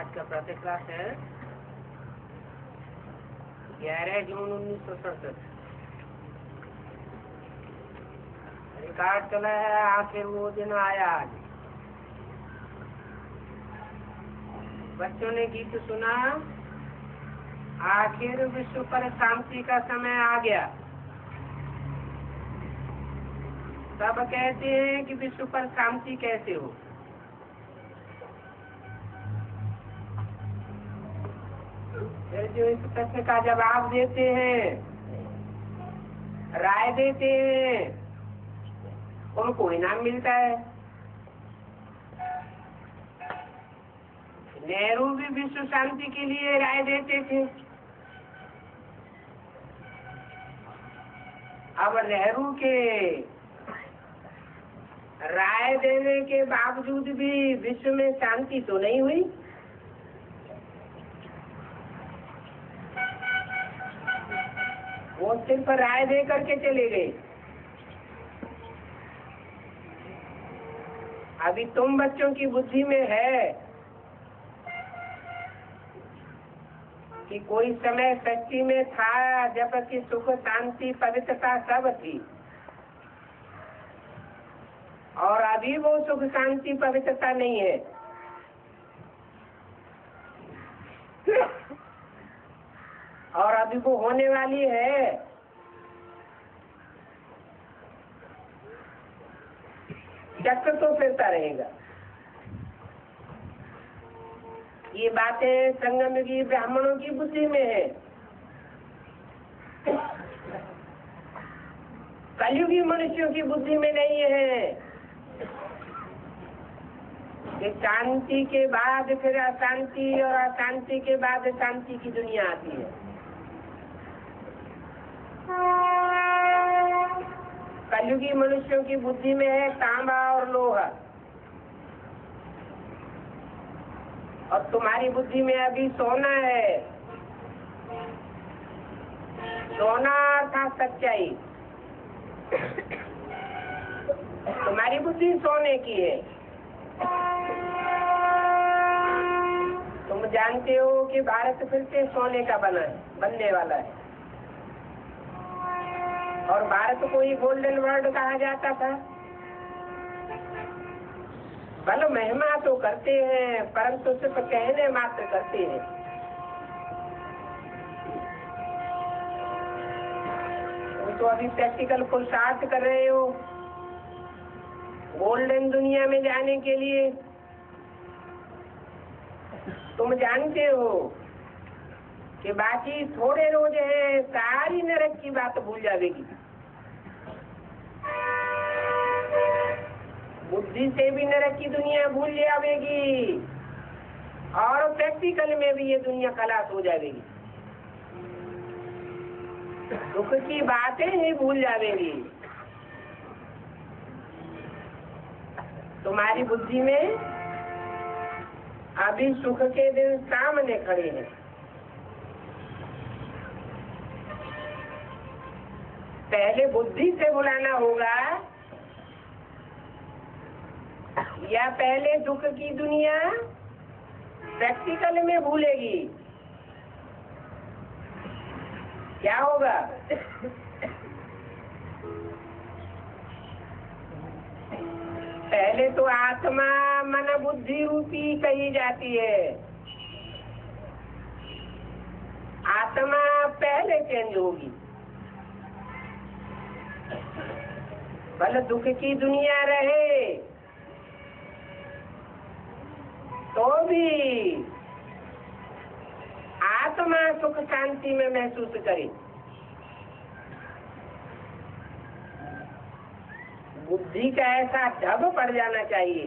आज का प्रातः क्लास है 11 जून 1967। रिकॉर्ड चला है आखिर वो दिन आया। आज बच्चों ने गीत सुना, आखिर विश्व पर शांति का समय आ गया। सब कहते हैं कि विश्व पर शांति कैसे हो। जो इस प्रश्न का जवाब देते हैं, राय देते हैं, उनको इनाम मिलता है। नेहरू भी विश्व शांति के लिए राय देते थे। अब नेहरू के राय देने के बावजूद भी विश्व में शांति तो नहीं हुई। वो सिर्फ राय दे करके चले गए। अभी तुम बच्चों की बुद्धि में है कि कोई समय सच्ची में था जबकि सुख शांति पवित्रता सब थी, और अभी वो सुख शांति पवित्रता नहीं है। और अभी वो होने वाली है। चक्र तो फिरता रहेगा। ये बातें संगम की ब्राह्मणों की बुद्धि में है। कलयुगी मनुष्यों की बुद्धि में नहीं है कि शांति के बाद फिर अशांति और अशांति के बाद शांति की दुनिया आती है। कलयुगी मनुष्यों की बुद्धि में है तांबा और लोहा, और तुम्हारी बुद्धि में अभी सोना है। सोना अर्थात सच्चाई। तुम्हारी बुद्धि सोने की है। तुम जानते हो कि भारत फिर से सोने का बनने वाला है, और भारत को ही गोल्डन वर्ल्ड कहा जाता था। बल महिमा तो करते हैं परंतु सिर्फ कहने मात्र करते हैं। तुम तो अभी प्रैक्टिकल पुरुषार्थ कर रहे हो गोल्डन दुनिया में जाने के लिए। तुम जानते हो कि बाकी थोड़े रोज है, सारी नरक की बात भूल जाएगी। बुद्धि से भी नरक की दुनिया भूल जाएगी, और प्रैक्टिकल में भी ये दुनिया खलास हो जाएगी। दुख की बातें ही भूल जाएगी। तुम्हारी बुद्धि में अभी सुख के दिन सामने खड़े हैं। पहले बुद्धि से बुलाना होगा, या पहले दुख की दुनिया प्रैक्टिकल में भूलेगी। क्या होगा? पहले तो आत्मा मन बुद्धि रूपी कही जाती है। आत्मा पहले चेंज होगी। भले दुख की दुनिया रहे तो भी आत्मा सुख शांति में महसूस करे। बुद्धि का ऐसा ढब पड़ जाना चाहिए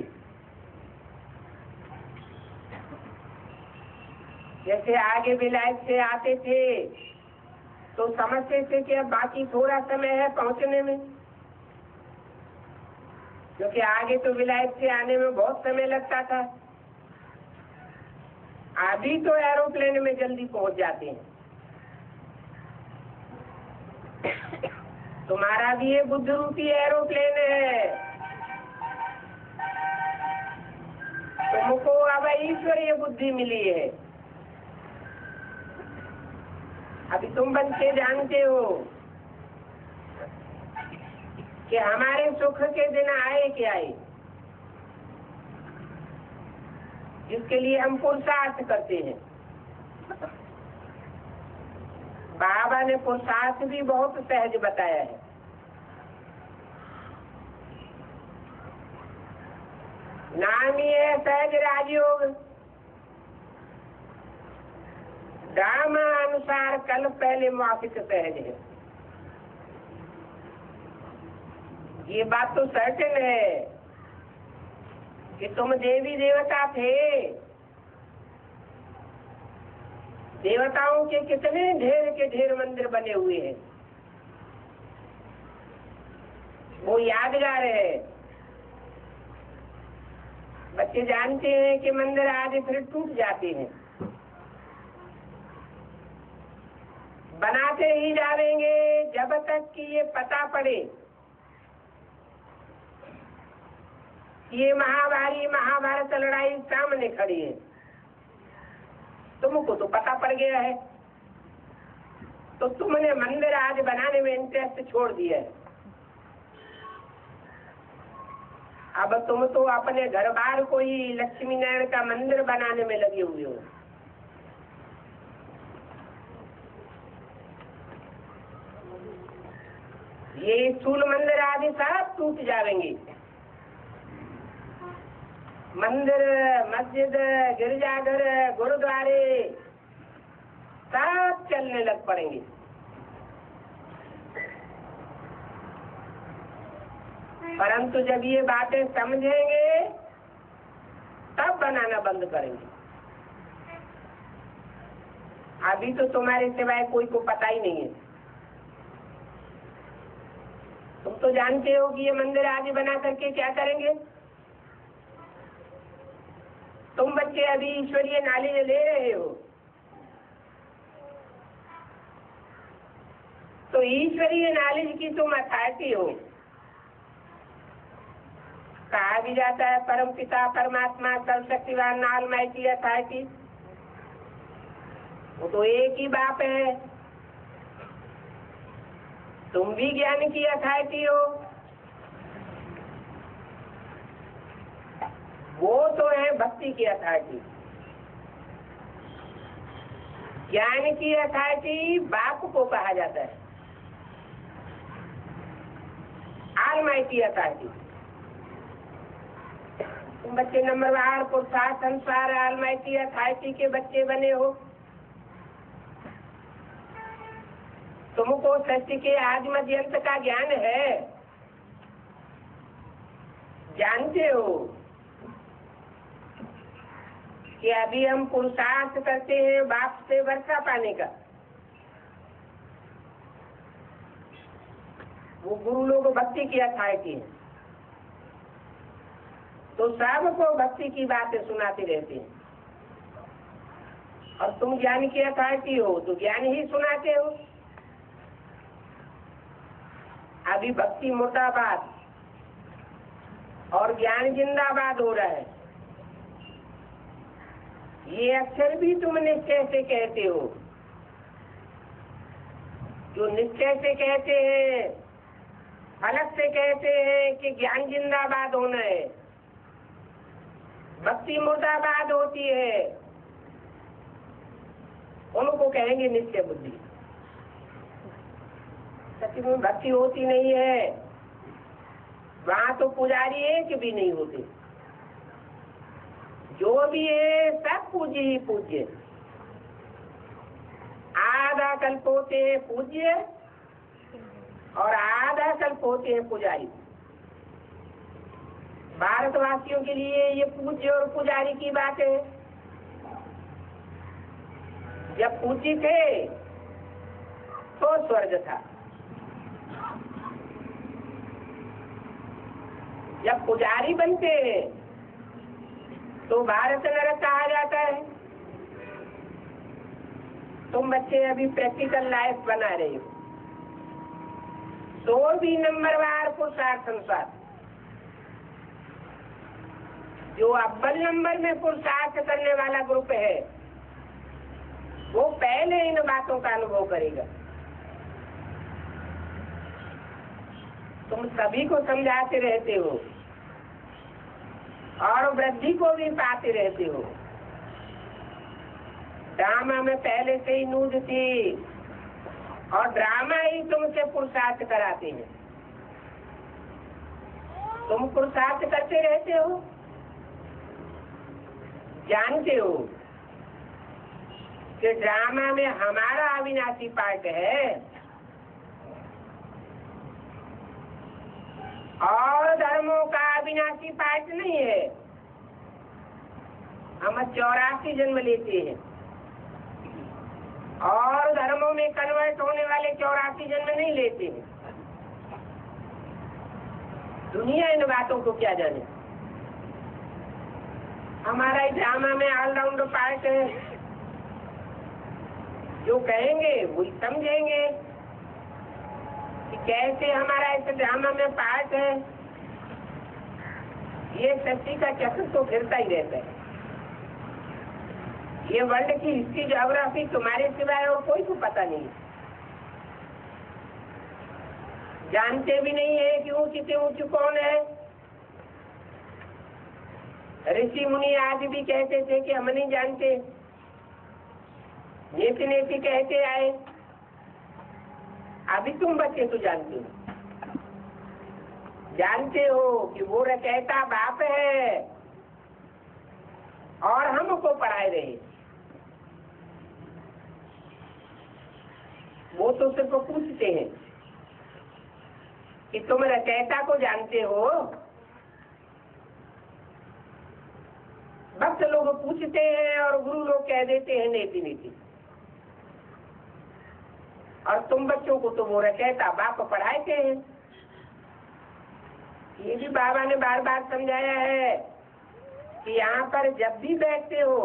जैसे आगे विलायत से आते थे तो समझते थे कि अब बाकी थोड़ा समय है पहुंचने में, क्योंकि आगे तो विलायत से आने में बहुत समय लगता था। अभी तो एरोप्लेन में जल्दी पहुंच जाते हैं। तुम्हारा भी ये बुद्ध रूपी एरोप्लेन है। तुमको अब इस ईश्वरीय बुद्धि मिली है। अभी तुम बच्चे जानते हो कि हमारे सुख के दिन आए कि आए, जिसके लिए हम पुरुषार्थ करते हैं। बाबा ने पुरुषार्थ भी बहुत सहज बताया है। नाम ही है सहज राजयोग। ड्रामा अनुसार कल पहले मौखिक सहज है। ये बात तो सर्टेन है कि तुम देवी देवता थे। देवताओं के कितने ढेर के ढेर मंदिर बने हुए हैं, वो यादगार है। बच्चे जानते हैं कि मंदिर आज फिर टूट जाते हैं, बनाते ही जाएंगे जब तक कि ये पता पड़े ये महाभारी महाभारत लड़ाई सामने खड़ी है। तुमको तो पता पड़ गया है, तो तुमने मंदिर आज बनाने में इंटरेस्ट छोड़ दिया है। अब तुम तो अपने घर बार को ही लक्ष्मी नारायण का मंदिर बनाने में लगे हुए हो। ये स्थूल मंदिर आदि सब टूट जाएंगे। मंदिर, मस्जिद, गिरजाघर, गुरुद्वारे सब चलने लग पड़ेंगे। परंतु जब ये बातें समझेंगे तब बनाना बंद करेंगे। अभी तो तुम्हारे सिवाय कोई को पता ही नहीं है। तुम तो जानते हो कि ये मंदिर आदि बना करके क्या करेंगे। तुम बच्चे अभी ईश्वरीय नॉलेज ले रहे हो, तो ईश्वरीय नॉलेज की तुम अथॉरिटी हो। कहा भी जाता है परम पिता परमात्मा सर्वशक्तिवान ऑलमाइटी अथॉरिटी, वो तो एक ही बाप है। तुम भी ज्ञान की अथॉरिटी हो, वो तो है भक्ति की अथॉरिटी। ज्ञान की अथॉरिटी बाप को कहा जाता है, ऑलमाइटी अथॉरिटी। तुम बच्चे नंबरवार पुरुषार्थ अनुसार ऑलमाइटी अथॉरिटी के बच्चे बने हो। तुमको सृष्टि के आदि मध्य अंत का ज्ञान है, जानते हो कि अभी हम पुरुषार्थ करते हैं बाप से वर्षा पाने का। वो गुरु लोग भक्ति की अथॉरिटी है, तो सबको भक्ति की बातें सुनाते रहते हैं। और तुम ज्ञान की अथॉरिटी हो तो ज्ञान ही सुनाते हो। अभी भक्ति मुर्दाबाद और ज्ञान जिंदाबाद हो रहा है। ये अक्षर भी तुम निश्चय से कहते हो। जो निश्चय से कहते हैं, अलग से कहते हैं कि ज्ञान जिंदाबाद होना है, भक्ति मुर्दाबाद होती है, उनको कहेंगे निश्चय बुद्धि। सच में भक्ति होती नहीं है, वहां तो पुजारी एक भी नहीं होते। जो भी है सब पूज्य ही पूज्य। आधा कल्प होते हैं पूज्य और आधा कल्प होते हैं पुजारी। भारतवासियों के लिए ये पूज्य और पुजारी की बात है। जब पूज्य थे तो स्वर्ग था, जब पुजारी बनते हैं तो भारत नरक कहा जाता है। तुम बच्चे अभी प्रैक्टिकल लाइफ बना रहे हो, तो भी नंबरवार पुरुषार्थ अनुसार जो अव्वल नंबर में पुरुषार्थ करने वाला ग्रुप है वो पहले इन बातों का अनुभव करेगा। तुम सभी को समझाते रहते हो और वृद्धि को भी पाते रहते हो। ड्रामा में पहले से ही नूद थी और ड्रामा ही तुमसे पुरुषार्थ कराते हैं। तुम पुरुषार्थ करते रहते हो, जानते हो कि ड्रामा में हमारा अविनाशी पार्ट है और धर्मों का अविनाशी पार्ट नहीं है। हम 84 जन्म लेते हैं और धर्मों में कन्वर्ट होने वाले 84 जन्म नहीं लेते हैं। दुनिया इन बातों को क्या जाने। हमारा इस ड्रामा में ऑलराउंडर पार्ट है, जो कहेंगे वही समझेंगे कि कैसे हमारा इस ड्रामा में पार्ट है। ये सृष्टि का चक्र तो फिरता ही रहता है। ये वर्ल्ड की हिस्ट्री ज्योग्राफी तुम्हारे सिवाय और कोई को पता नहीं। जानते भी नहीं है कि ऊंची से ऊंची कौन है। ऋषि मुनि आज भी कहते थे कि हम नहीं जानते, नेति नेति कहते आए। अभी तुम बच्चे तो जानते हो, जानते हो कि वो रचयिता बाप है और हमको पढ़ाए रहे। वो तो सिर्फ पूछते हैं कि तुम रचयिता को जानते हो। भक्त लोग पूछते हैं और गुरु लोग कह देते हैं नेति नेति। और तुम बच्चों को तो वो रचयिता बाप पढ़ाते हैं। ये भी बाबा ने बार बार समझाया है कि यहाँ पर जब भी बैठते हो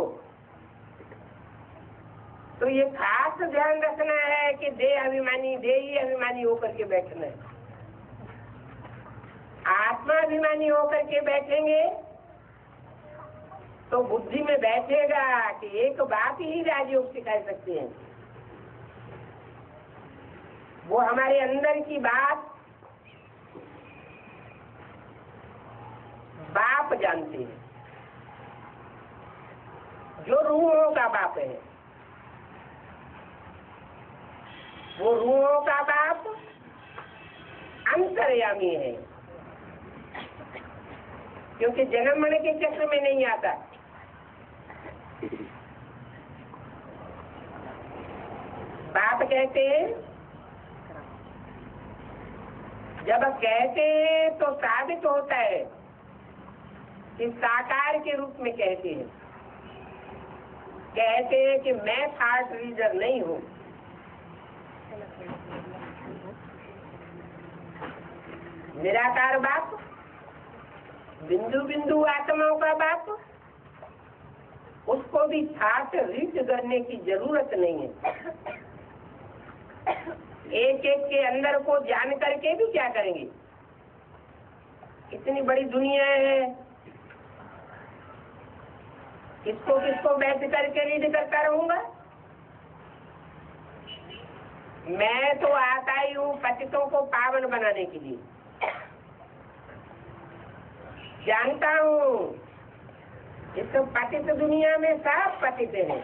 तो ये खास ध्यान रखना है कि देह ही अभिमानी होकर के बैठना है। आत्मा अभिमानी होकर के बैठेंगे तो बुद्धि में बैठेगा कि एक बात ही राजयोग सिखा सकते हैं। वो हमारे अंदर की बात बाप जानते हैं, जो रूहों का बाप है। वो रूहों का बाप अंतर्यामी है, क्योंकि जन्म मरण के चक्र में नहीं आता। बाप कहते हैं, जब कहते हैं तो साबित होता है कि साकार के रूप में कहते हैं। कहते हैं कि मैं थॉट रीडर नहीं हूँ। निराकार बाप, बिंदु बिंदु आत्माओं का बाप, उसको भी थॉट रीड करने की जरूरत नहीं है। एक एक के अंदर को जान करके भी क्या करेंगे। इतनी बड़ी दुनिया है, किसको किसको बैठ करके रीड करता रहूंगा। मैं तो आता ही हूँ पतितों को पावन बनाने के लिए। जानता हूँ इस पतित दुनिया में सब पतित हैं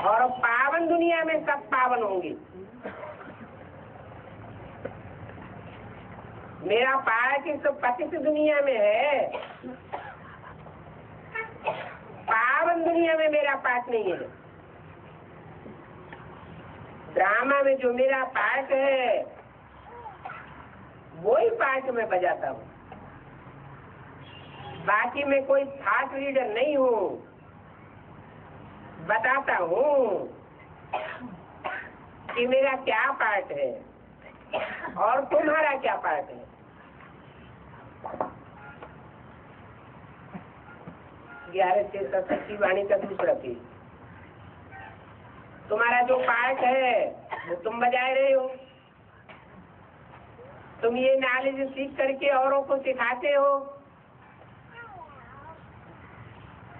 और पावन दुनिया में सब पावन होंगे। मेरा पाठ इस पतित दुनिया में है, पावन दुनिया में मेरा पाठ नहीं है। ड्रामा में जो मेरा पाठ है वही पाठ मैं बजाता हूँ। बाकी मैं कोई थॉट रीडर नहीं हूँ। बताता हूँ कि मेरा क्या पार्ट है और तुम्हारा क्या पार्ट है। 11 से 67 वाणी का दूसरा पेज। तुम्हारा जो पार्ट है वो तुम बजाए रहे हो तुम ये नॉलेज सीख करके औरों को सिखाते हो।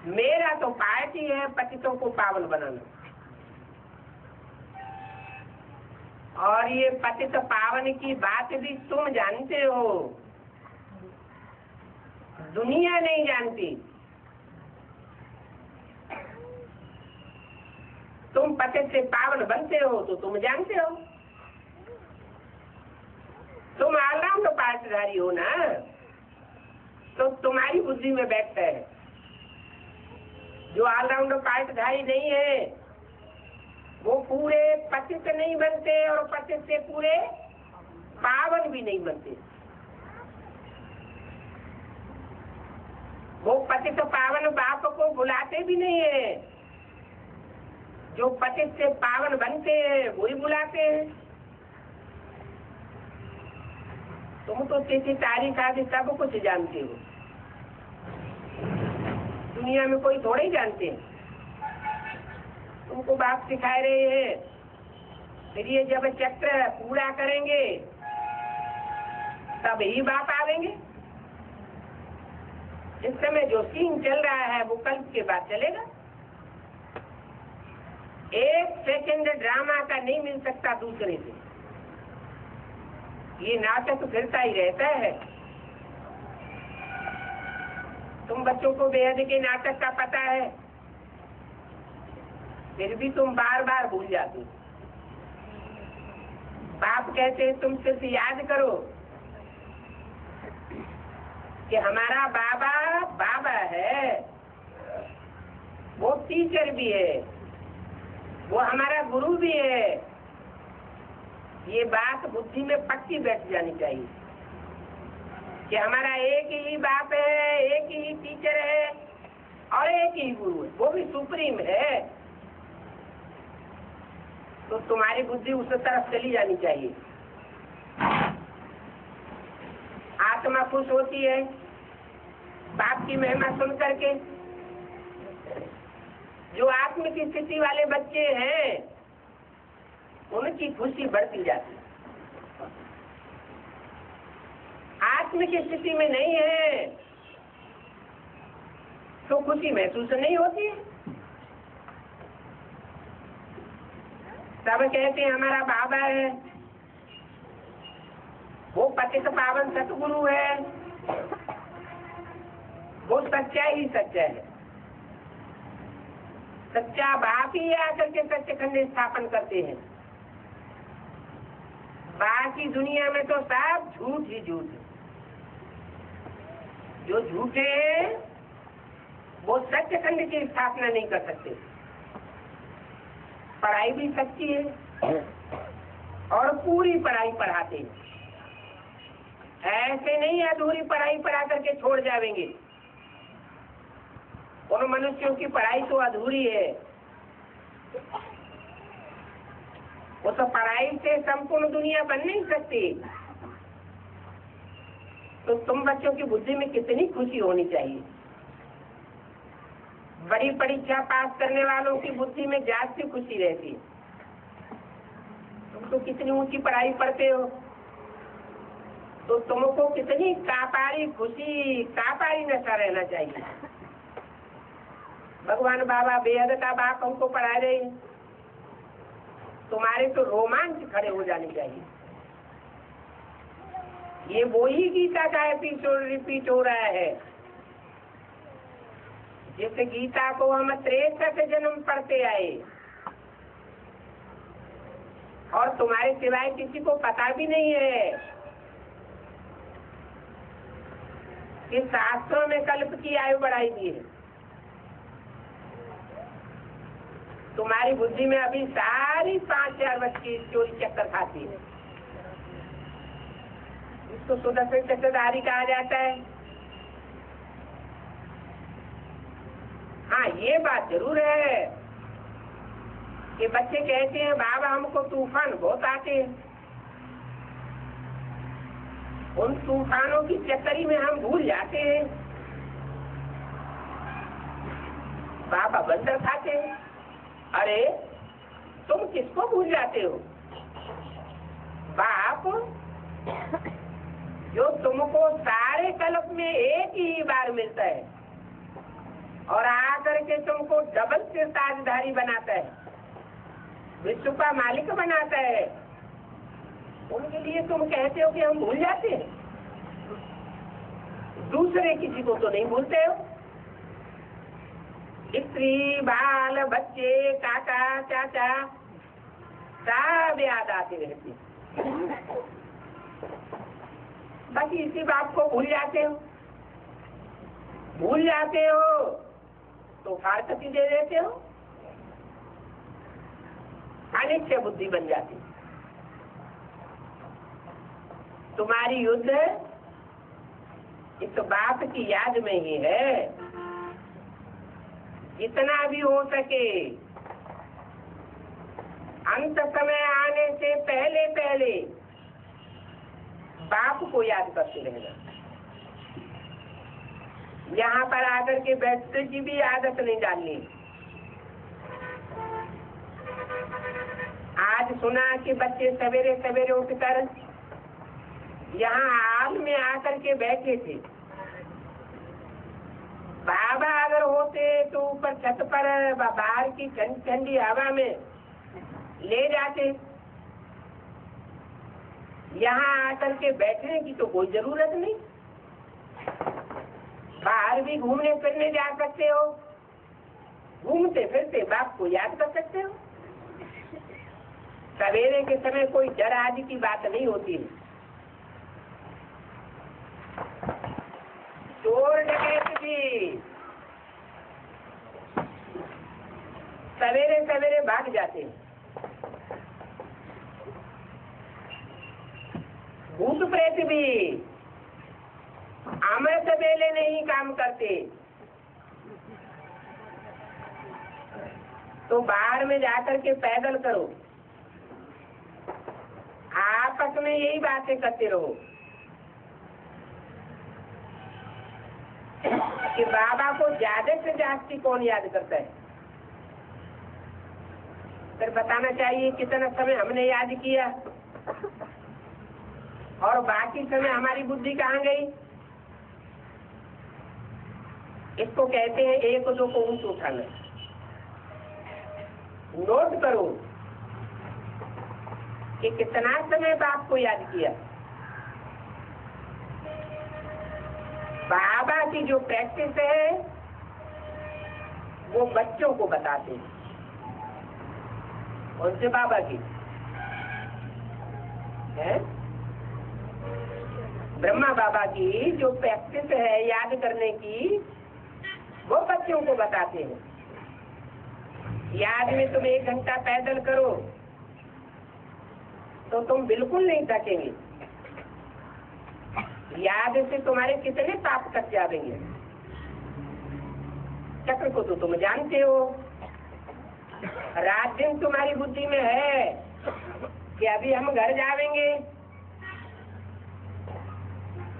मेरा तो पाठ ही है पतितों को पावन बनाना। और ये पतित पावन की बात भी तुम जानते हो, दुनिया नहीं जानती। तुम पतित से पावन बनते हो तो तुम जानते हो। तुम ऑलराउंड पाठधारी हो ना, तो तुम्हारी बुद्धि में बैठता है। जो ऑलराउंड पाठधारी नहीं है वो पूरे पतित नहीं बनते और पतित से पूरे पावन भी नहीं बनते। वो पतित पावन बाप को बुलाते भी नहीं है। जो पतित से पावन बनते हैं वही बुलाते हैं। तुम तो तिथि तारीख आदि सब कुछ जानते हो, दुनिया में कोई थोड़े ही जानते हैं। तुमको बाप सिखा रहे हैं। फिर ये जब चक्र पूरा करेंगे तब ही बाप आवेंगे। इस समय जो सीन चल रहा है वो कल्प के बाद चलेगा। एक सेकंड ड्रामा का नहीं मिल सकता दूसरे से। ये नाटक फिरता ही रहता है। तुम बच्चों को बेहद के नाटक का पता है, फिर भी तुम बार बार भूल जाते हो। बाप कहते हैं तुम सिर्फ याद करो कि हमारा बाबा बाबा है, वो टीचर भी है, वो हमारा गुरु भी है। ये बात बुद्धि में पक्की बैठ जानी चाहिए कि हमारा एक ही बाप है, एक ही टीचर है और एक ही गुरु है, वो भी सुप्रीम है। तो तुम्हारी बुद्धि उस तरफ चली जानी चाहिए। आत्मा खुश होती है बाप की महिमा सुन करके। जो आत्म की स्थिति वाले बच्चे हैं उनकी खुशी बढ़ती जाती है। आत्म की स्थिति में नहीं है तो खुशी महसूस नहीं होती। सब कहते हैं हमारा बाबा है, वो पतित पावन सतगुरु है, वो सच्चा ही सच्चा है। सच्चा बाप ही आकर के सच्चखंड स्थापन करते हैं। बाकी दुनिया में तो सब झूठ ही झूठ है। जो झूठे हैं वो सच्चखंड की स्थापना नहीं कर सकते। पढ़ाई भी सच्ची है और पूरी पढ़ाई पढ़ाते हैं। ऐसे नहीं अधूरी पढ़ाई पढ़ा करके छोड़ जाएंगे। उन मनुष्यों की पढ़ाई तो अधूरी है। वो तो पढ़ाई से संपूर्ण दुनिया बन नहीं सकती। तो तुम बच्चों की बुद्धि में कितनी खुशी होनी चाहिए। बड़ी परीक्षा पास करने वालों की बुद्धि में ज्यादा खुशी रहती है। तुम तो कितनी ऊंची पढ़ाई पढ़ते हो, तो तुमको कितनी कापारी खुशी, कापारी नशा रहना चाहिए। भगवान बाबा बेहद का बाप हमको पढ़ा रहे हैं, तुम्हारे तो रोमांच खड़े हो जाने चाहिए। ये वही गीता का एपिसोड रिपीट हो रहा है। जिस गीता को हम 63 जन्म पढ़ते आए और तुम्हारे सिवाय किसी को पता भी नहीं है कि शास्त्रों में कल्प की आयु बढ़ाई दी है। तुम्हारी बुद्धि में अभी सारी 5,000 वर्ष की चोरी चक्कर खाती है। इसको सुदर्शन चक्रधारी कहा जाता है। हाँ, ये बात जरूर है कि बच्चे कहते हैं बाबा हमको तूफान बहुत आते हैं। उन तूफानों की चक्करी में हम भूल जाते हैं बाबा बंदर खाते हैं। अरे तुम किसको भूल जाते हो? बाप तुमको सारे कल्प में एक ही बार मिलता है और आकर के तुमको डबल से ताजधारी बनाता है, विश्व का मालिक बनाता है। उनके लिए तुम कहते हो कि हम भूल जाते हैं, दूसरे किसी को तो नहीं भूलते हो। स्त्री बाल बच्चे काका चाचा सब याद आते रहते, बाकी इसी बात को भूल जाते हो। भूल जाते हो तो फारकती दे देते हो, अनिच्छा बुद्धि बन जाती। तुम्हारी युद्ध इस बाप की याद में ही है। जितना भी हो सके अंत समय आने से पहले पहले बाप को याद करते रहना। यहाँ पर आकर के बैठने की भी आदत नहीं डालनी। आज सुना कि बच्चे सवेरे सवेरे उठकर यहाँ हाल में आकर के बैठे थे। बाबा अगर होते तो ऊपर छत पर बाहर की ठंडी ठंडी हवा में ले जाते। यहाँ आकर के बैठने की तो कोई जरूरत नहीं। बाहर भी घूमने फिरने जा सकते हो, घूमते फिरते बाप को याद कर सकते हो। सवेरे के समय कोई डर आदि की बात नहीं होती है। चोर डकैत भी सवेरे सवेरे भाग जाते हैं। भूत प्रेत भी अमृत वेले नहीं काम करते, तो बाहर में जाकर के पैदल करो, आपस में यही बातें करते रहो कि बाबा को ज्यादा से ज्यादा कौन याद करता है। फिर बताना चाहिए कितना समय हमने याद किया और बाकी समय हमारी बुद्धि कहाँ गई। इसको कहते हैं एक दो को ऊंच उठाना। नोट करो कि कितना समय बाप को याद किया। बाबा की जो प्रैक्टिस है वो बच्चों को बताते हैं। उनसे बाबा की है ब्रह्मा बाबा की जो प्रैक्टिस है याद करने की, वो बच्चों को बताते हैं। याद में तुम 1 घंटा पैदल करो तो तुम बिल्कुल नहीं थकेंगे। याद से तुम्हारे कितने पाप कट जाएंगे। चक्र को तो तुम जानते हो। रात दिन तुम्हारी बुद्धि में है कि अभी हम घर जाएंगे,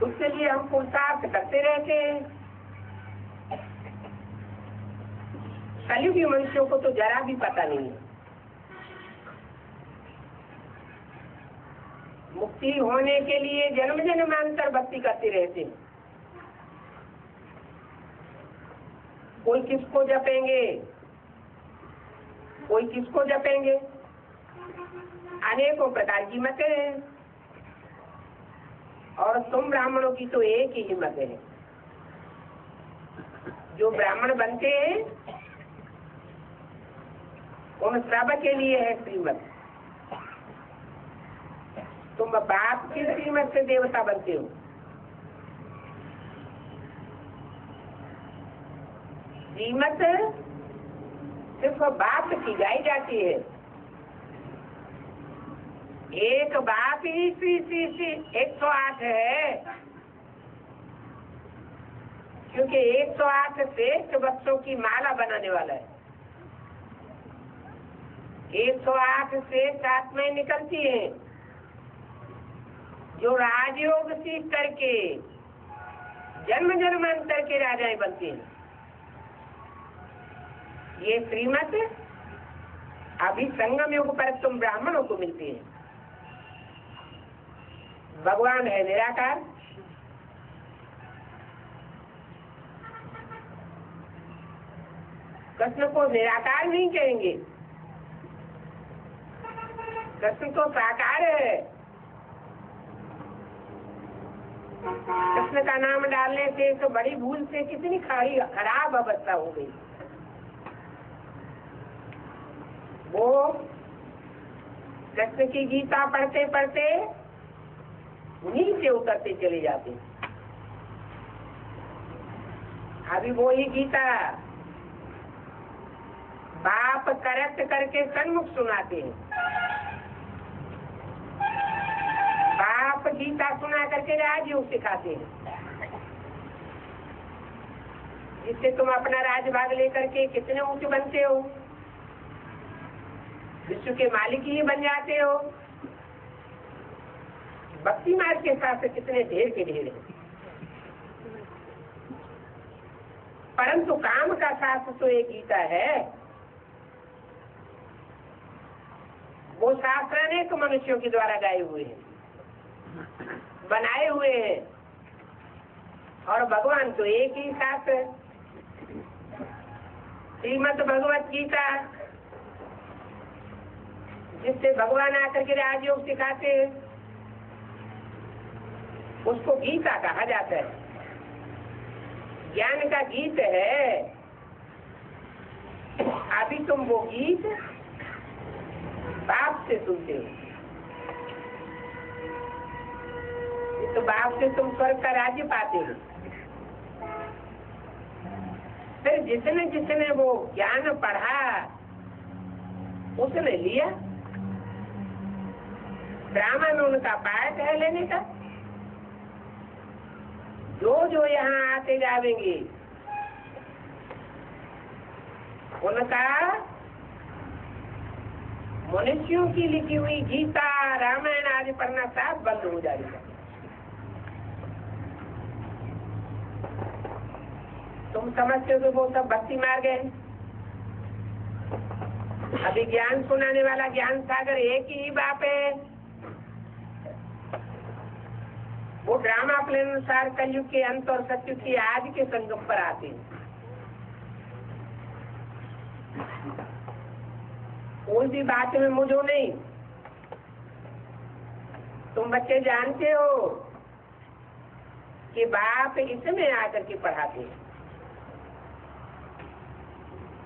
उसके लिए हम पुरुषार्थ करते रहते हैं। कलयुगी मनुष्यों को तो जरा भी पता नहीं है। मुक्ति होने के लिए जन्म जन्मांतर भक्ति करते रहते हैं। कोई किसको जपेंगे, कोई किसको जपेंगे, अनेकों प्रकार की मतें हैं। और तुम ब्राह्मणों की तो एक ही मत है। जो ब्राह्मण बनते हैं उन सब के लिए है श्रीमत। तुम बाप की श्रीमत से देवता बनते हो। श्रीमत सिर्फ बाप की गाई जाती है। एक बाप ही श्री 108 है, क्योंकि 108 श्रेष्ठ बच्चों की माला बनाने वाला है। 108 श्रेष्ठ आत्माएं निकलती हैं जो राजयोग सीख करके जन्म जन्मांतर के राजाएं बनती हैं। ये श्रीमत अभी संगम युग पर तुम ब्राह्मणों को मिलती है। भगवान है निराकार, कृष्ण को निराकार नहीं कहेंगे, कृष्ण तो साकार है। कृष्ण का नाम डालने से तो बड़ी भूल से कितनी खराब अवस्था हो गई। वो कृष्ण की गीता पढ़ते पढ़ते नीचे उतरते चले जाते। अभी वो ही गीता बाप करेक्ट करके सन्मुख सुनाते हैं। बाप गीता सुना करके राजयोग सिखाते हैं, जिससे तुम अपना राजभाग लेकर के कितने ऊंचे बनते हो, विश्व के मालिक ही बन जाते हो। भक्ति मार्ग के साथ कितने ढेर के ढेर है, परंतु काम का शास्त्र तो एक गीता है। वो शास्त्र अनेक मनुष्यों के द्वारा गाए हुए हैं, बनाए हुए हैं, और भगवान तो एक ही शास्त्र है, श्रीमद् भगवत गीता, जिससे भगवान आकर के राजयोग सिखाते हैं, उसको गीता कहा जाता है। ज्ञान का गीत है। अभी तुम वो गीत बाप से सुनते हो, तो बाप से तुम स्वर्ग का राज्य पाते हो। फिर जिसने जिसने वो ज्ञान पढ़ा उसने लिया, ड्रामा में उनका पार्ट है लेने का। जो जो यहाँ आते जाएंगे उनका मनुष्यों की लिखी हुई गीता रामायण आदि पढ़ना सब बंद हो जाएगा। तुम समझते हो कि वो सब भक्ति मार्ग है। अभी ज्ञान सुनाने वाला ज्ञान सागर एक ही बाप है। वो ड्रामा अपने अनुसार कलयुग के अंत और सत्युग के आज के संगम पर आते हैं। कोई भी बात में मुझो नहीं। तुम बच्चे जानते हो कि बाप इसमें आकर के पढ़ाते हैं,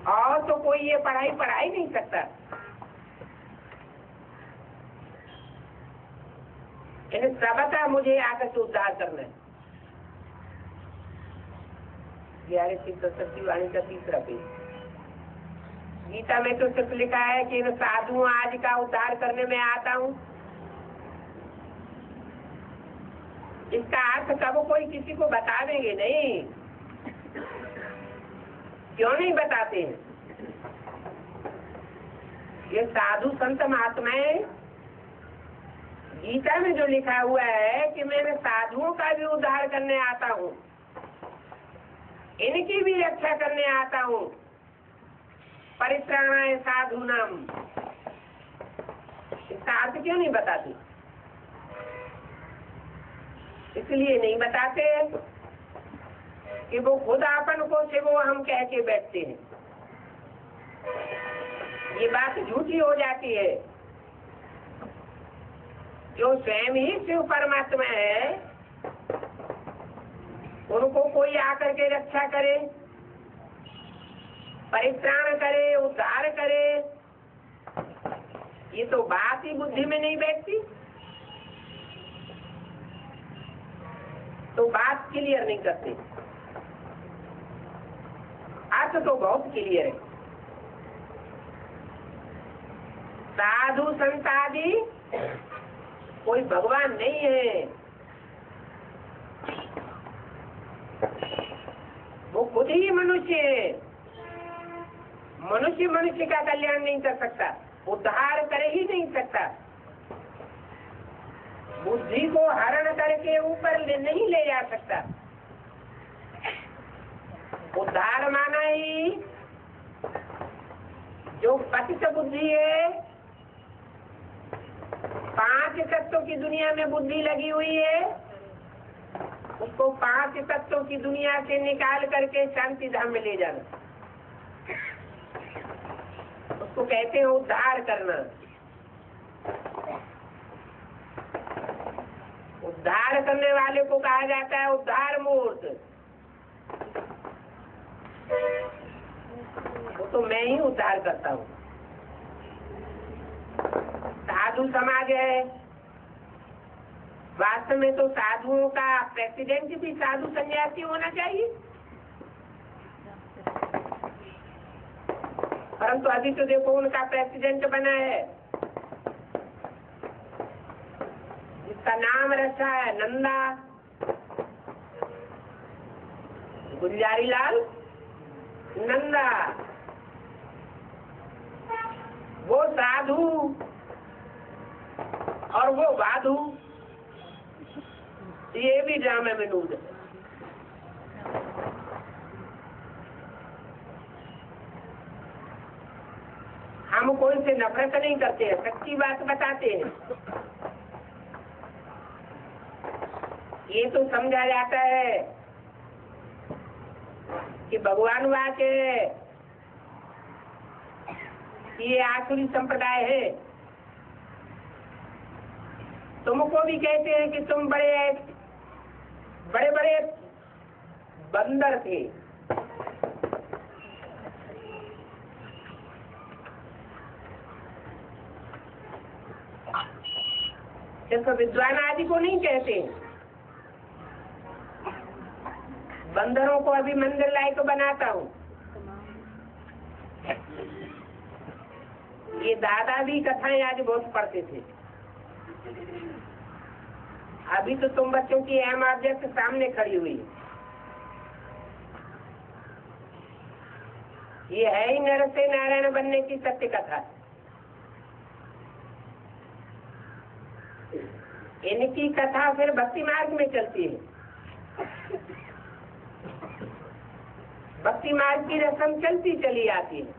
और तो कोई ये पढ़ाई पढ़ा ही नहीं सकता। इन्हें सबका मुझे आकर के उद्धार करना है। 11 वाणी का 3रा पेज। गीता में तो सिर्फ लिखा है कि इन साधुओं आज का उद्धार करने में आता हूँ। इसका अर्थ कब कोई किसी को बता देंगे नहीं। क्यों नहीं बताते हैं? ये साधु संत महात्माएं, गीता में जो लिखा हुआ है कि मैं साधुओं का भी उद्धार करने आता हूँ, इनकी भी रक्षा करने आता हूँ। परित्राणाय साधूनाम, इसका अर्थ क्यों नहीं बताते? इसलिए नहीं बताते कि वो खुद अपन को से वो हम कह के बैठते हैं। ये बात झूठी हो जाती है। जो स्वयं ही शिव परमात्मा है, उनको कोई आकर के रक्षा करे, परित्राण करे, उद्धार करे, ये तो बात ही बुद्धि में नहीं बैठती। तो बात क्लियर नहीं करते। अर्थ तो बहुत क्लियर है। साधु संत आदि कोई भगवान नहीं है, वो खुद ही मनुष्य है। मनुष्य मनुष्य का कल्याण नहीं कर सकता, उद्धार कर ही नहीं सकता। बुद्धि को हरण करके ऊपर नहीं ले जा सकता। उद्धार माना ही जो पतित बुद्धि है, 5 तत्वों की दुनिया में बुद्धि लगी हुई है, उसको 5 तत्वों की दुनिया से निकाल करके शांति धाम में ले जाना। उसको कहते हैं उद्धार करना। उद्धार करने वाले को कहा जाता है उद्धार मूर्त। वो तो मैं ही उद्धार करता हूँ। साधु समाज है, वास्तव में तो साधुओं का प्रेसिडेंट भी साधु सन्यासी होना चाहिए, परंतु अभी तो देखो उनका प्रेसिडेंट बना है जिसका नाम रखा है नंदा, गुलजारी लाल नंदा। वो साधु और वो वाधु, ये भी ड्रामे में नूद है। हम कोई से नफरत नहीं करते हैं, सच्ची बात बताते हैं। ये तो समझा जाता है कि भगवान वाचे ये आसुरी संप्रदाय है। तुमको भी कहते हैं कि तुम बड़े बड़े बड़े बंदर थे। सिर्फ विद्वान आदि को नहीं कहते, बंदरों को अभी मंदिर लायक बनाता हूँ। ये दादा भी कथाएं आज बहुत पढ़ते थे। अभी तो तुम बच्चों की अहम ऑब्जेक्ट सामने खड़ी हुई है। ये है ही नर से नारायण बनने की सत्य कथा। इनकी कथा फिर भक्ति मार्ग में चलती है। भक्ति मार्ग की रस्म चलती चली आती है।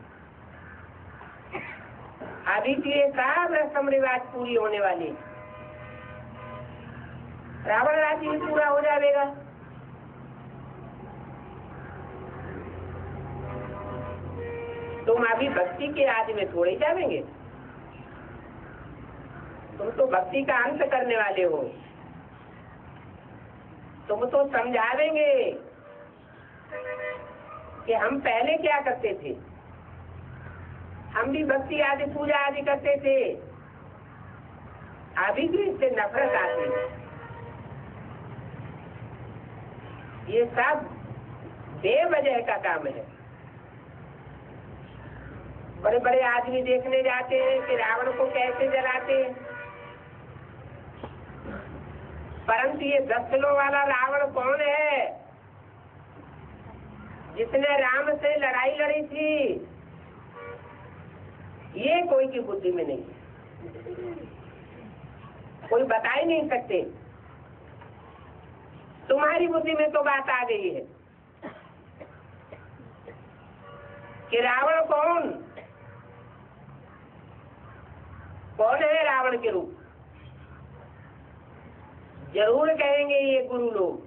अभी तो ये सब रस्म रिवाज पूरी होने वाली है। रावण राज्य भी पूरा हो जाएगा। तुम अभी भक्ति के आदि में थोड़े जाएंगे, तुम तो भक्ति का अंत करने वाले हो। तुम तो समझावेंगे कि हम पहले क्या करते थे। हम भी भक्ति आदि पूजा आदि करते थे, अभी भी इससे नफरत आती है। ये सब बेवजह का काम है। बड़े बड़े आदमी देखने जाते हैं कि रावण को कैसे जलाते हैं, परंतु ये 10 किलो वाला रावण कौन है जिसने राम से लड़ाई लड़ी थी? ये कोई की बुद्धि में नहीं, कोई बता ही नहीं सकते। तुम्हारी बुद्धि में तो बात आ गई है कि रावण कौन है। रावण के रूप जरूर कहेंगे ये गुरु लोग।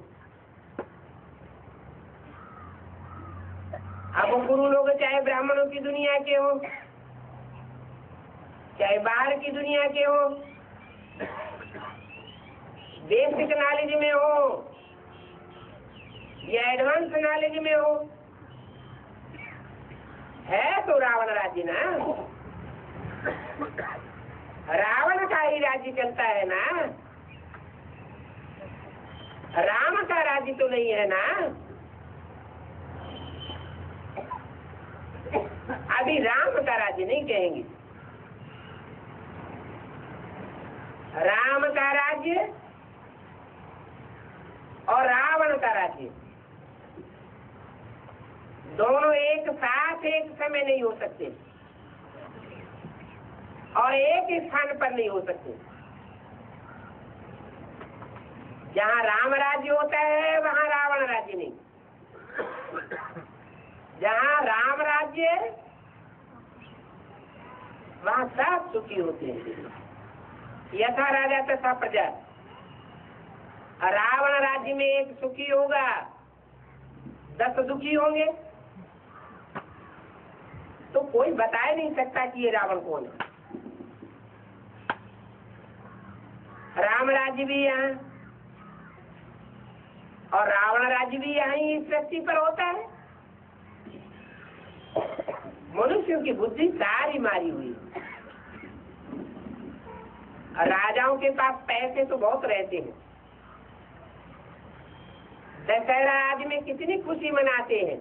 अब गुरु लोग चाहे ब्राह्मणों की दुनिया के हो, चाहे बाहर की दुनिया के हो, बेसिक नॉलेज में हो या एडवांस नॉलेज में हो, है तो रावण राज्य ना। रावण का ही राज्य चलता है ना, राम का राज्य तो नहीं है ना। अभी राम का राज्य नहीं कहेंगे। राम का राज्य और रावण का राज्य दोनों एक साथ एक समय नहीं हो सकते और एक स्थान पर नहीं हो सकते। जहाँ राम राज्य होता है वहाँ रावण राज्य नहीं। जहाँ राम राज्य वहाँ सब सुखी होते हैं, यथा राजा तथा प्रजा। रावण राज्य में एक सुखी होगा, 10 दुखी होंगे। तो कोई बता ही नहीं सकता कि ये रावण कौन है। राम राज्य भी यहाँ और रावण राज्य भी यहाँ ही इस सृष्टि पर होता है। मनुष्यों की बुद्धि सारी मारी हुई। राजाओं के पास पैसे तो बहुत रहते हैं। दशहरा आदि में कितनी खुशी मनाते हैं।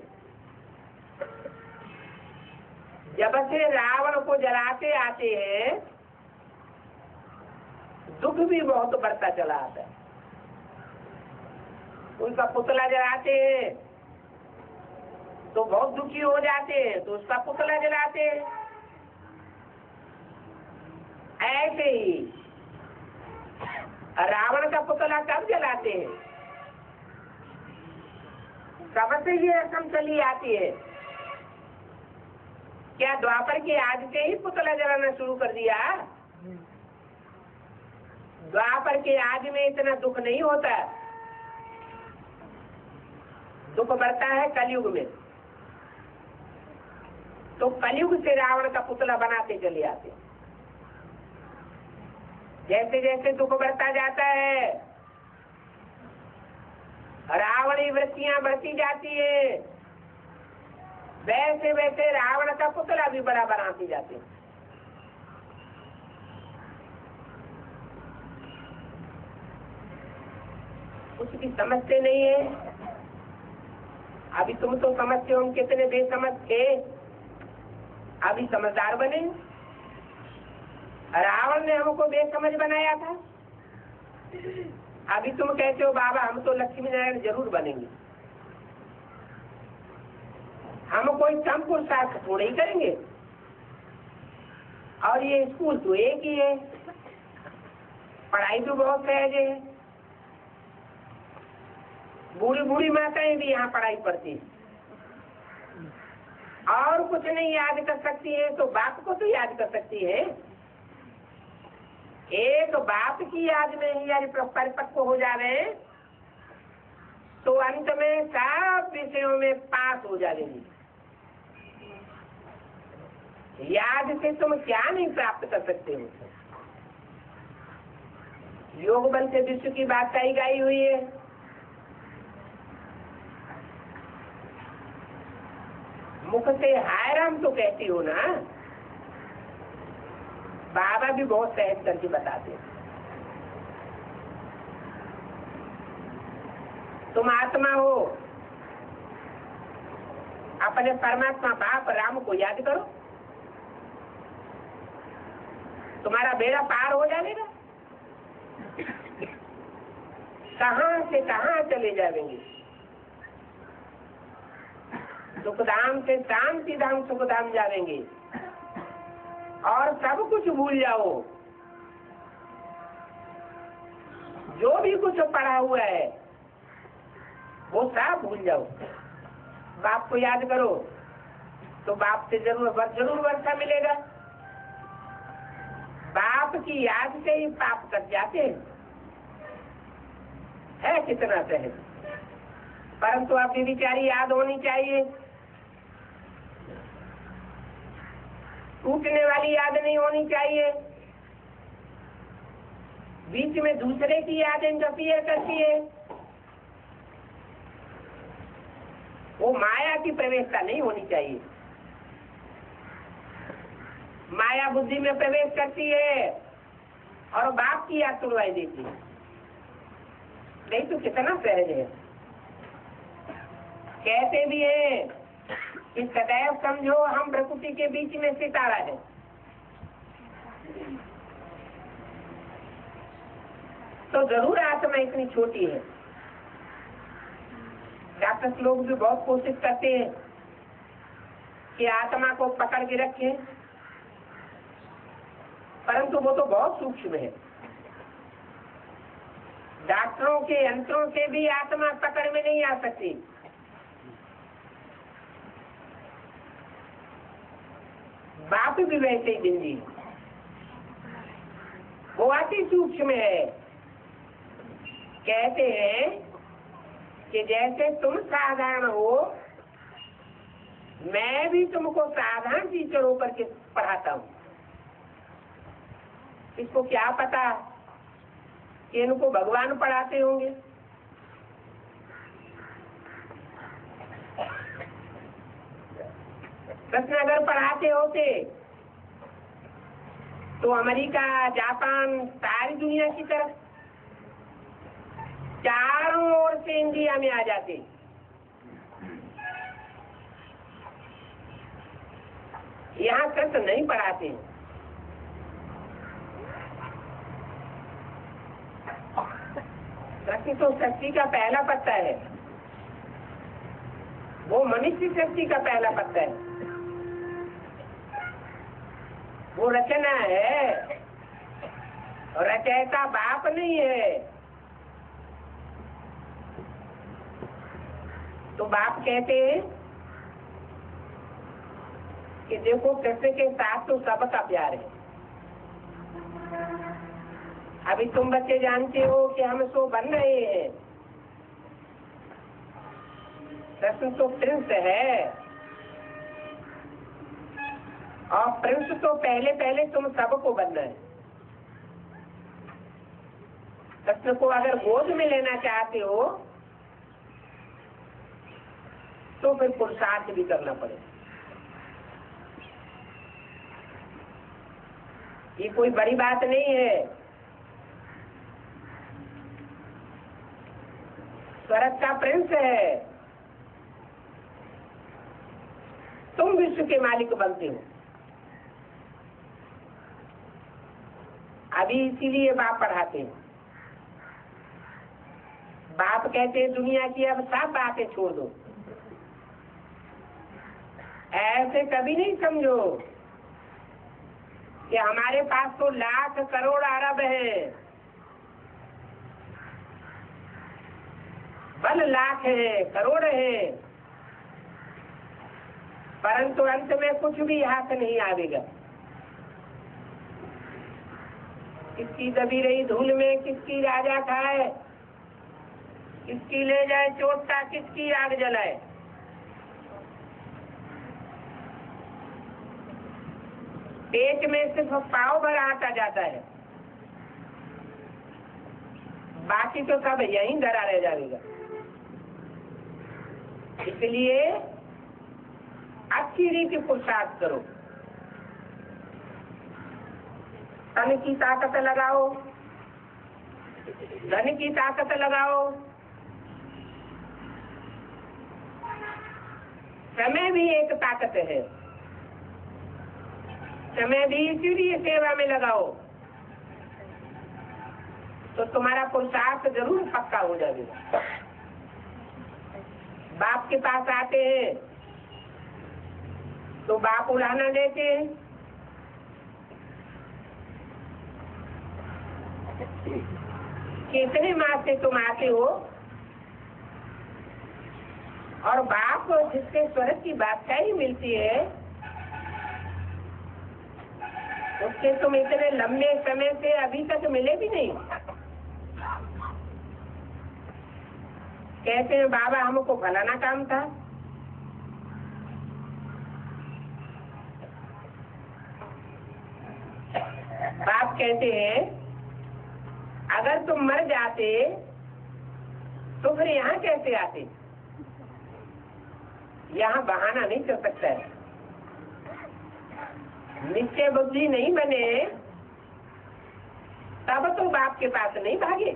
जब से रावण को जलाते आते हैं दुख भी बहुत बढ़ता चला आता है। उनका पुतला जलाते हैं तो बहुत दुखी हो जाते हैं, तो उसका पुतला जलाते हैं। ऐसे ही रावण का पुतला कब जलाते हैं? कब से ये रस्म चली आती है? क्या द्वापर के आज से ही पुतला जलाना शुरू कर दिया? द्वापर के आज में इतना दुख नहीं होता। दुख बढ़ता है कलयुग में। तो कलयुग से रावण का पुतला बनाते चले आते। जैसे जैसे दुख बढ़ता जाता है रावणी वृत्तियां बढ़ती जाती है, वैसे वैसे रावण का पुतला भी बड़ा बनाते जाते हैं। कुछ भी समझते नहीं है। अभी तुम तो समझते हो हम कितने बेसमझ थे, अभी समझदार बने। रावण ने हमको बेसमझ बनाया था। अभी तुम कहते हो बाबा हम तो लक्ष्मी नारायण जरूर बनेंगे। हम कोई कम पुरुषार्थ थोड़े ही करेंगे। और ये स्कूल तो एक ही है, पढ़ाई तो बहुत सहज है। बूढ़ी बूढ़ी माताएं भी यहाँ पढ़ाई पढ़ती है और कुछ नहीं याद कर सकती है तो बाप को तो याद कर सकती है। एक बाप की याद में ही यदि परिपक्व हो जावे तो अंत में सब विषयों में पास हो जाएगी। याद से तुम क्या नहीं प्राप्त कर सकते हो। योग बल से विश्व की बात कही गई हुई है। मुख से हाय राम तो कहती हो ना, बाबा भी बहुत सहज करके बताते हैं। तुम आत्मा हो, अपने परमात्मा बाप राम को याद करो, तुम्हारा बेड़ा पार हो जाएगा। कहां से कहां चले जाएंगे। सुखधाम से शांति धाम सुखधाम जाएंगे और सब कुछ भूल जाओ। जो भी कुछ पढ़ा हुआ है वो सब भूल जाओ। बाप को याद करो तो बाप से जरूर वर्षा मिलेगा। बाप की याद से ही पाप कट जाते है कितना सहज। परंतु अपनी विचारी याद होनी चाहिए। टूटने वाली याद नहीं होनी चाहिए। बीच में दूसरे की याद इंटरफियर करती है। वो माया की प्रवेशता नहीं होनी चाहिए। माया बुद्धि में प्रवेश करती है और बाप की याद सुनवाई देती है। नहीं तो कितना सहज है। कहते भी है कि सदैव समझो हम प्रकृति के बीच में सितारा है। तो जरूर आत्मा इतनी छोटी है। डॉक्टर लोग भी बहुत कोशिश करते हैं कि आत्मा को पकड़ के रखें, परंतु वो तो बहुत सूक्ष्म है। डॉक्टरों के यंत्रों से भी आत्मा पकड़ में नहीं आ सकती। बाप भी वैसे ही बिंदी, वो अति सूक्ष्म है। कहते हैं कि जैसे तुम साधारण हो मैं भी तुमको साधारण टीचरों पर के पढ़ाता हूँ। इसको क्या पता कि इनको भगवान पढ़ाते होंगे। कृष्ण अगर पढ़ाते होते तो अमेरिका, जापान, सारी दुनिया की तरफ चारों ओर से इंडिया में आ जाते। यहाँ कृष्ण नहीं पढ़ाते। कृष्ण तो सृष्टि का पहला पत्ता है, वो मनुष्य सृष्टि का पहला पत्ता है, वो रचना है और रचयिता बाप नहीं है। तो बाप कहते हैं कि देखो कृष्ण के साथ तो सबका प्यार है। अभी तुम बच्चे जानते हो कि हम सो बन रहे हैं। कृष्ण तो प्रिंस है और प्रिंस तो पहले पहले तुम सबको बनना है। कृष्ण को अगर गोद में लेना चाहते हो तो फिर पुरुषार्थ भी करना पड़ेगा। ये कोई बड़ी बात नहीं है। स्वर्ग का प्रिंस है, तुम विश्व के मालिक बनते हो। अभी इसीलिए बाप पढ़ाते हैं। बाप कहते हैं दुनिया की अब सब बातें छोड़ दो। ऐसे कभी नहीं समझो कि हमारे पास तो लाख करोड़ अरब है, बल लाख है, करोड़ है, परंतु अंत में कुछ भी हाथ नहीं आवेगा। किसकी दबी रही धूल में किसकी राजा खाए, किसकी ले जाए चोटा, किसकी आग जलाए। पेट में सिर्फ पाव भर आटा जाता है, बाकी तो सब यहीं धरा रह जाएगा। इसलिए अच्छी रीति पुरुषार्थ करो, तन की ताकत लगाओ, धन की ताकत लगाओ, समय भी एक ताकत है, समय भी ईश्वरीय सेवा में लगाओ तो तुम्हारा पुरुषार्थ जरूर पक्का हो जाएगा। बाप के पास आते हैं तो बाप उड़ाना देते हैं। कितने मास से तुम आते हो और बाप जिसके स्वर्ग की बादशाही मिलती है उसके तुम इतने लंबे समय से अभी तक मिले भी नहीं। कहते हैं बाबा हमको फलाना काम था, बाप कहते हैं अगर तुम मर जाते तो फिर यहाँ कैसे आते। यहाँ बहाना नहीं कर सकता है। निश्चय बुद्धि नहीं बने तब तो बाप के पास नहीं भागे।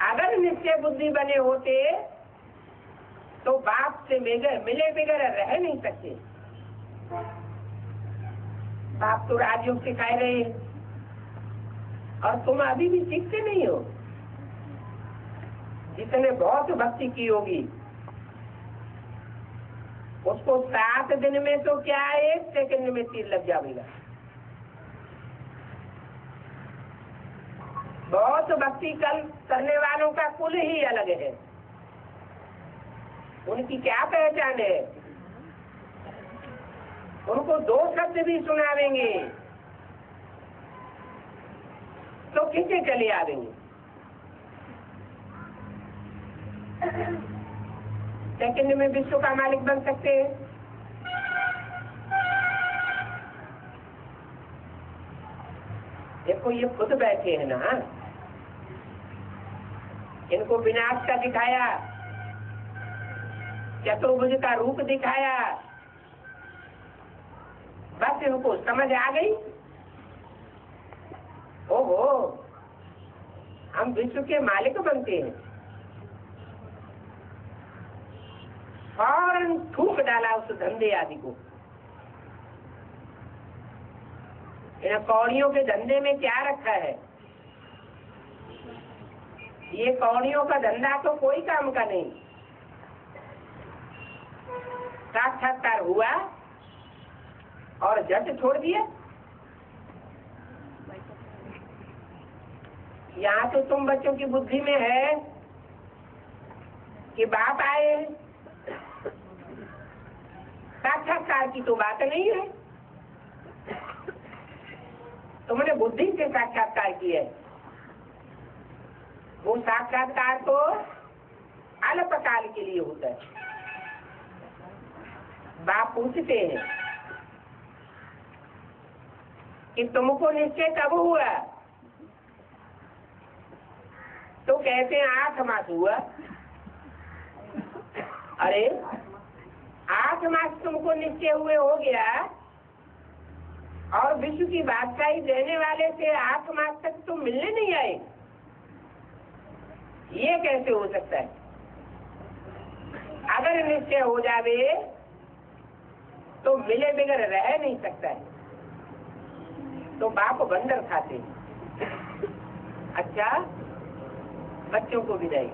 अगर निश्चय बुद्धि बने होते तो बाप से मिले बगैर रह नहीं सकते। बाप तो राजयोग सिखाए रहे और तुम अभी भी सीखते नहीं हो। जिसने बहुत भक्ति की होगी उसको 7 दिन में तो क्या 1 सेकंड में तीर लग जाएगा। बहुत भक्ति करने वालों का कुल ही अलग है। उनकी क्या पहचान है। उनको 2 शब्द भी सुनावेंगे तो खींचे चले आवेंगे। सेकंड में विश्व का मालिक बन सकते हैं। देखो ये खुद बैठे हैं ना, इनको विनाश का दिखाया, चतुर्भुज का रूप दिखाया, बस इनको समझ आ गई, ओहो हम विश्व के मालिक बनते हैं। फौरन थूक डाला उस धंधे आदि को। इन कौड़ियों के धंधे में क्या रखा है? ये कौड़ियों का धंधा तो कोई काम का नहीं। साक्षात्कार हुआ और झट छोड़ दिया। यहाँ तो तुम बच्चों की बुद्धि में है कि बाप आए, साक्षात्कार की तो बात नहीं है। तुमने बुद्धि से साक्षात्कार किया है। वो साक्षात्कार तो अल्पकाल के लिए होता है। बाप पूछते हैं कि तुमको निश्चय कब हुआ? तो कहते हैं 8 मास हुआ। अरे 8 मास तुमको निश्चय हुए हो गया और विश्व की बादशाही देने वाले से 8 मास तक तुम मिलने नहीं आए, ये कैसे हो सकता है? अगर निश्चय हो जावे तो मिले बगैर रह नहीं सकता है। तो बाप बंदर खाते। अच्छा बच्चों को विदाई।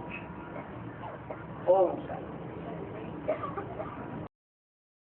ओम शांति।